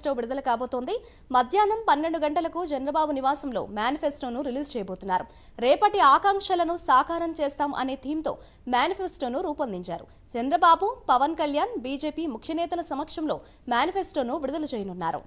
Manifesto విడుదల కాబోతోంది. మధ్యాహ్నం 12 గంటలకు చంద్రబాబు నివాసంలో మేనిఫెస్టోను రిలీజ్ చేయబోతున్నారు. రేపటి ఆకాంక్షలను సాకారం చేస్తాం అనే థీమ్తో మేనిఫెస్టోను రూపొందించారు. చంద్రబాబు, పవన్ కళ్యాణ్, బీజేపీ ముఖ్య నేతల సమక్షంలో మేనిఫెస్టోను విడుదల చేయనున్నారు.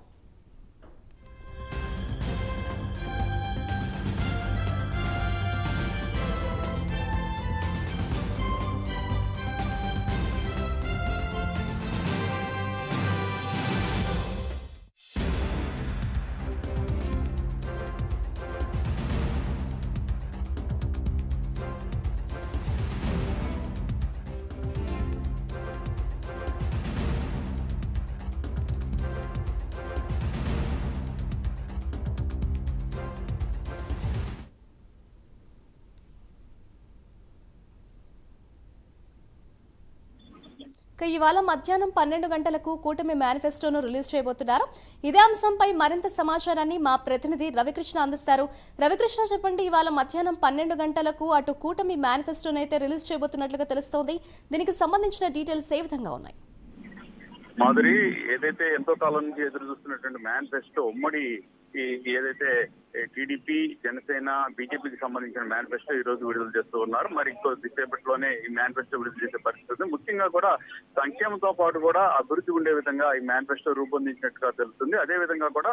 ఇవాళ మధ్యాహ్నం 12 గంటలకు కూటమి మేనిఫెస్టోను రిలీజ్ చేయబోతున్నారు. ఇదే అంశంపై మరింత సమాచారాన్ని మా ప్రతినిధి రవికృష్ణ అందిస్తారు. రవికృష్ణ, చెప్పండి, ఇవాళ మధ్యాహ్నం 12 గంటలకు అటు కూటమి మేనిఫెస్టోను అయితే రిలీజ్ చేయబోతున్నట్లుగా తెలుస్తోంది. దీనికి సంబంధించిన డీటెయిల్స్ ఏ విధంగా ఉన్నాయి? మాధురి, ఏదైతే ఎంతో కాలం నుంచి ఎదురు చూస్తున్నటువంటి మేనిఫెస్టో ఉమ్మడి ఏదైతే టీడీపీ, జనసేన, బీజేపీకి సంబంధించిన మేనిఫెస్టో ఈ రోజు విడుదల చేస్తూ ఉన్నారు. మరి కొద్దిసేపట్లోనే ఈ మేనిఫెస్టో విడుదల చేసే పరిస్థితి. ముఖ్యంగా కూడా సంక్షేమంతో పాటు కూడా అభివృద్ధి ఉండే విధంగా ఈ మేనిఫెస్టో రూపొందించినట్టుగా తెలుస్తుంది. అదే విధంగా కూడా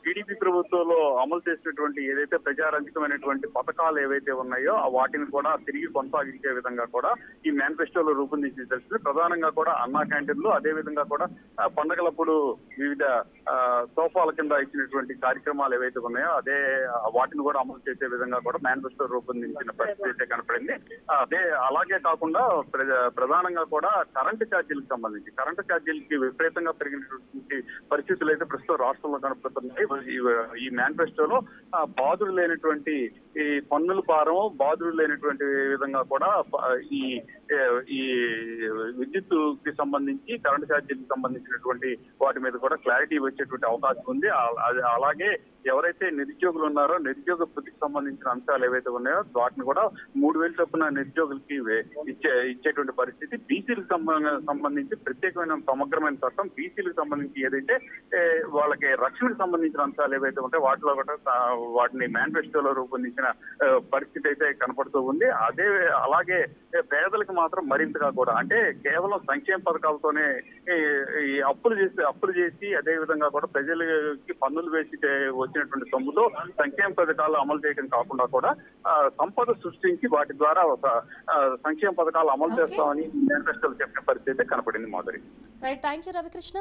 టీడీపీ ప్రభుత్వంలో అమలు చేసినటువంటి ఏదైతే ప్రజారంజితమైనటువంటి పథకాలు ఏవైతే ఉన్నాయో వాటిని కూడా తిరిగి కొనసాగించే విధంగా కూడా ఈ మేనిఫెస్టోలో రూపొందించి తెలుస్తుంది. ప్రధానంగా కూడా అన్నా క్యాంటీన్లు, అదే విధంగా కూడా పండగలప్పుడు వివిధ సోఫాల కింద ఇచ్చినటువంటి కార్యక్రమాలు ఏవైతే ఉన్నాయో వాటిని కూడా అమలు చేసే విధంగా కూడా మేనిఫెస్టో రూపొందించిన పరిస్థితి అయితే కనపడింది. అలాగే కాకుండా ప్రధానంగా కూడా కరెంటు ఛార్జీలకి విపరీతంగా పెరిగినటువంటి పరిస్థితులు అయితే ప్రస్తుతం రాష్ట్రంలో కనపడుతున్నాయి. ఈ మేనిఫెస్టోలో బాధుడు లేనటువంటి ఈ పన్నుల భారం, బాధుడు లేనటువంటి విధంగా కూడా ఈ విద్యుత్తుకి సంబంధించి, కరెంటు ఛార్జీలకు సంబంధించినటువంటి వాటి మీద కూడా క్లారిటీ వచ్చేటువంటి అవకాశం ఉంది. అలాగే ఎవరైతే నిరుద్యోగులు ఉన్నారో నిరుద్యోగ వృత్తికి సంబంధించిన అంశాలు ఏవైతే ఉన్నాయో వాటిని కూడా 3,000 చొప్పున నిరుద్యోగులకి ఇచ్చేటువంటి పరిస్థితి. బీసీలకు సంబంధించి ప్రత్యేకమైన సమగ్రమైన చట్టం, బీసీలకు సంబంధించి ఏదైతే వాళ్ళకి రక్షణకు సంబంధించిన అంశాలు ఏవైతే ఉంటాయో వాటిలో కూడా వాటిని మేనిఫెస్టోలో రూపొందించిన పరిస్థితి అయితే కనపడుతూ ఉంది. అలాగే పేదలకు మాత్రం మరింతగా కూడా, అంటే కేవలం సంక్షేమ పథకాలతోనే అప్పులు చేసి అదే విధంగా కూడా ప్రజలకి పన్నులు వేసి వచ్చినటువంటి సొమ్ముతో సంక్షేమ పథకాలు అమలు చేయడం కాకుండా కూడా సంపద సృష్టించి వాటి ద్వారా ఒక సంక్షేమ పథకాలు అమలు చేస్తామని మేనిఫెస్టోలో చెప్పిన పరిస్థితి కనపడింది. Madhuri, right, thank you Ravikrishna.